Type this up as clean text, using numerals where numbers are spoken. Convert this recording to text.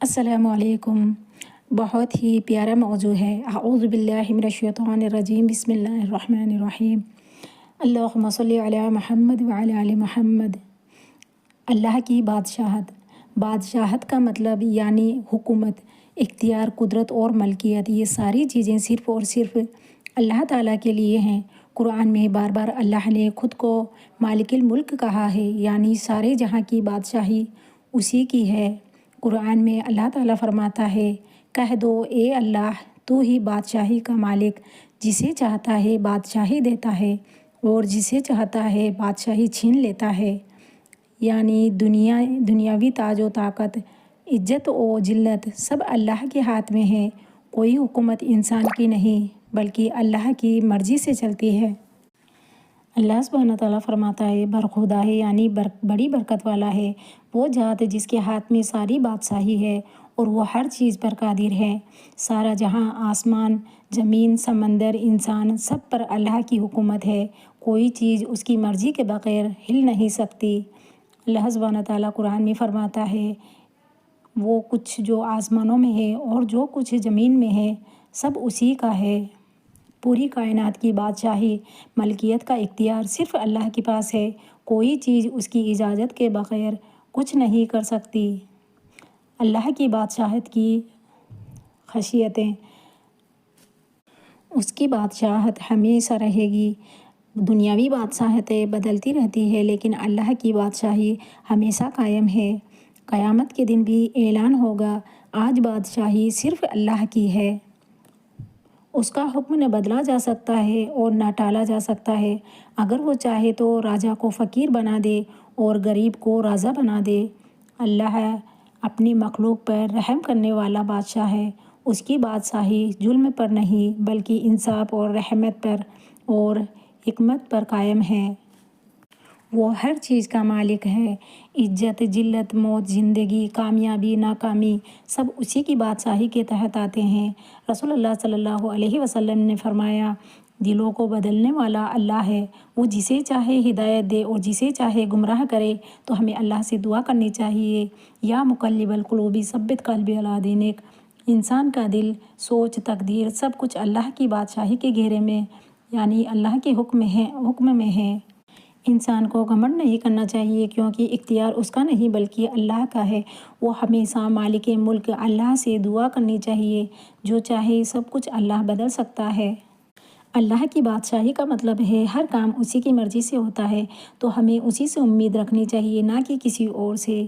السلام علیکم۔ بہت ہی پیارا موضوع ہے۔ اعوذ باللہ من الشیطان الرجیم، بسم اللہ الرحمن الرحیم۔ اللہم صلی علی محمد وعلی آل محمد۔ اللہ کی بادشاہت۔ بادشاہت کا مطلب یعنی حکومت، اختیار، قدرت اور ملکیت، یہ ساری چیزیں صرف اور صرف اللہ تعالیٰ کے لیے ہیں۔ قرآن میں بار بار اللہ نے خود کو مالک الملک کہا ہے، یعنی سارے جہاں کی بادشاہی اسی کی ہے۔ قرآن میں اللہ تعالیٰ فرماتا ہے، کہہ دو اے اللہ، تو ہی بادشاہی کا مالک، جسے چاہتا ہے بادشاہی دیتا ہے اور جسے چاہتا ہے بادشاہی چھین لیتا ہے۔ یعنی دنیاوی تاج و طاقت، عزت و ذلت سب اللہ کے ہاتھ میں ہے۔ کوئی حکومت انسان کی نہیں بلکہ اللہ کی مرضی سے چلتی ہے۔ اللہ سبحانہ تعالیٰ فرماتا ہے، برخدا ہے یعنی بڑی برکت والا ہے وہ ذات جس کے ہاتھ میں ساری بادشاہی ہے اور وہ ہر چیز پر قادر ہے۔ سارا جہاں، آسمان، زمین، سمندر، انسان، سب پر اللہ کی حکومت ہے۔ کوئی چیز اس کی مرضی کے بغیر ہل نہیں سکتی۔ اللہ سبحانہ تعالیٰ قرآن میں فرماتا ہے، وہ کچھ جو آسمانوں میں ہے اور جو کچھ زمین میں ہے سب اسی کا ہے۔ پوری کائنات کی بادشاہی، ملکیت کا اختیار صرف اللہ کے پاس ہے۔ کوئی چیز اس کی اجازت کے بغیر کچھ نہیں کر سکتی۔ اللہ کی بادشاہت کی خاصیتیں۔ اس کی بادشاہت ہمیشہ رہے گی۔ دنیاوی بادشاہتیں بدلتی رہتی ہے لیکن اللہ کی بادشاہی ہمیشہ قائم ہے۔ قیامت کے دن بھی اعلان ہوگا، آج بادشاہی صرف اللہ کی ہے۔ اس کا حکم نہ بدلا جا سکتا ہے اور نہ ٹالا جا سکتا ہے۔ اگر وہ چاہے تو راجا کو فقیر بنا دے اور غریب کو راجا بنا دے۔ اللہ اپنی مخلوق پر رحم کرنے والا بادشاہ ہے۔ اس کی بادشاہی ظلم پر نہیں بلکہ انصاف اور رحمت پر اور حکمت پر قائم ہے۔ وہ ہر چیز کا مالک ہے۔ عزت، ذلت، موت، زندگی، کامیابی، ناکامی سب اسی کی بادشاہی کے تحت آتے ہیں۔ رسول اللہ صلی اللہ علیہ وسلم نے فرمایا، دلوں کو بدلنے والا اللہ ہے۔ وہ جسے چاہے ہدایت دے اور جسے چاہے گمراہ کرے۔ تو ہمیں اللہ سے دعا کرنی چاہیے، یا مقلب القلوب ثبت قلبی علی دینک۔ انسان کا دل، سوچ، تقدیر سب کچھ اللہ کی بادشاہی کے گھیرے میں یعنی اللہ کے حکم میں ہے۔ انسان کو گھمنڈ نہیں کرنا چاہیے کیونکہ اختیار اس کا نہیں بلکہ اللہ کا ہے۔ وہ ہمیشہ مالک ملک اللہ سے دعا کرنی چاہیے، جو چاہے سب کچھ اللہ بدل سکتا ہے۔ اللہ کی بادشاہی کا مطلب ہے ہر کام اسی کی مرضی سے ہوتا ہے، تو ہمیں اسی سے امید رکھنی چاہیے، نہ کہ کسی اور سے۔